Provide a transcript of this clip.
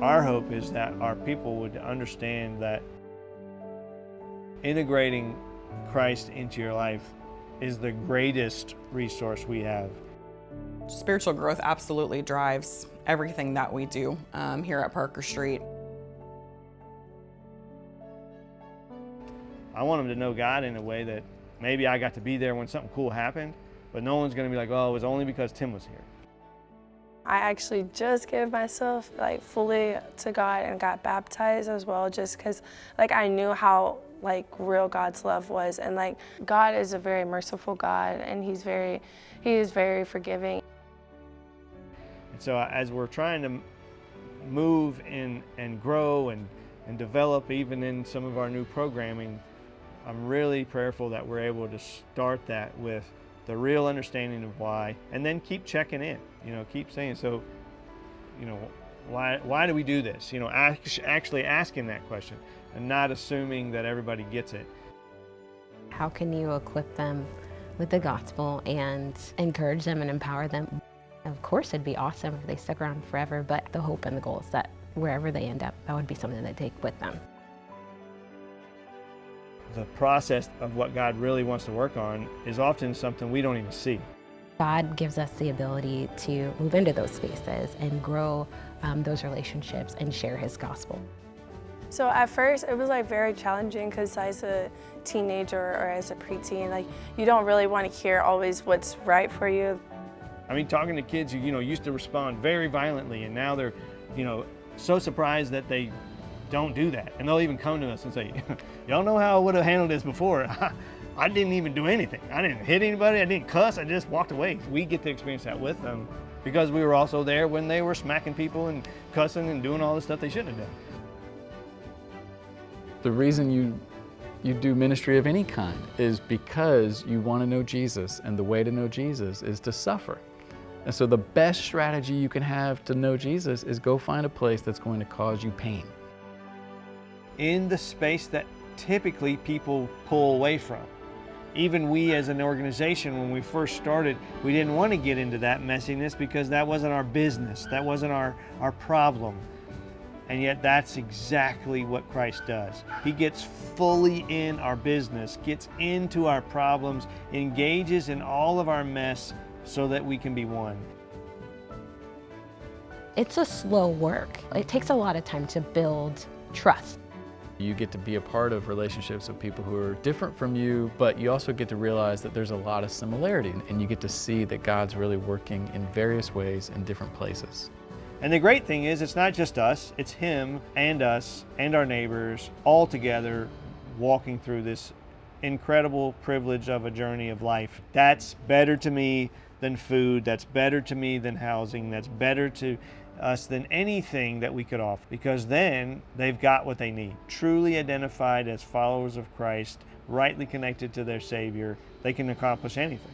Our hope is that our people would understand that integrating Christ into your life is the greatest resource we have. Spiritual growth absolutely drives everything that we do here at Parker Street. I want them to know God in a way that maybe I got to be there when something cool happened, but no one's going to be like, oh, it was only because Tim was here. I actually just gave myself fully to God and got baptized as well, just because I knew how real God's love was, and God is a very merciful God, and He is very forgiving. And so as we're trying to move and grow and develop even in some of our new programming, I'm really prayerful that we're able to start that with the real understanding of why, and then keep checking in, keep saying, so, why do we do this? Actually asking that question and not assuming that everybody gets it. How can you equip them with the gospel and encourage them and empower them? Of course, it'd be awesome if they stuck around forever, but the hope and the goal is that wherever they end up, that would be something they take with them. The process of what God really wants to work on is often something we don't even see. God gives us the ability to move into those spaces and grow those relationships and share His gospel. So at first it was very challenging, because as a teenager or as a preteen, you don't really want to hear always what's right for you. I mean, talking to kids who used to respond very violently, and now they're so surprised that they don't do that, and they'll even come to us and say, y'all know how I would have handled this before. I didn't even do anything. I didn't hit anybody, I didn't cuss, I just walked away. We get to experience that with them because we were also there when they were smacking people and cussing and doing all the stuff they shouldn't have done. The reason you do ministry of any kind is because you want to know Jesus, and the way to know Jesus is to suffer. And so the best strategy you can have to know Jesus is go find a place that's going to cause you pain. In the space that typically people pull away from. Even we as an organization, when we first started, we didn't want to get into that messiness because that wasn't our business, that wasn't our problem. And yet that's exactly what Christ does. He gets fully in our business, gets into our problems, engages in all of our mess so that we can be one. It's a slow work. It takes a lot of time to build trust. You get to be a part of relationships with people who are different from you, but you also get to realize that there's a lot of similarity, and you get to see that God's really working in various ways in different places. And the great thing is, it's not just us, it's Him and us and our neighbors all together walking through this incredible privilege of a journey of life. That's better to me than food, that's better to me than housing, that's better to us than anything that we could offer, because then they've got what they need. Truly identified as followers of Christ, rightly connected to their Savior, they can accomplish anything.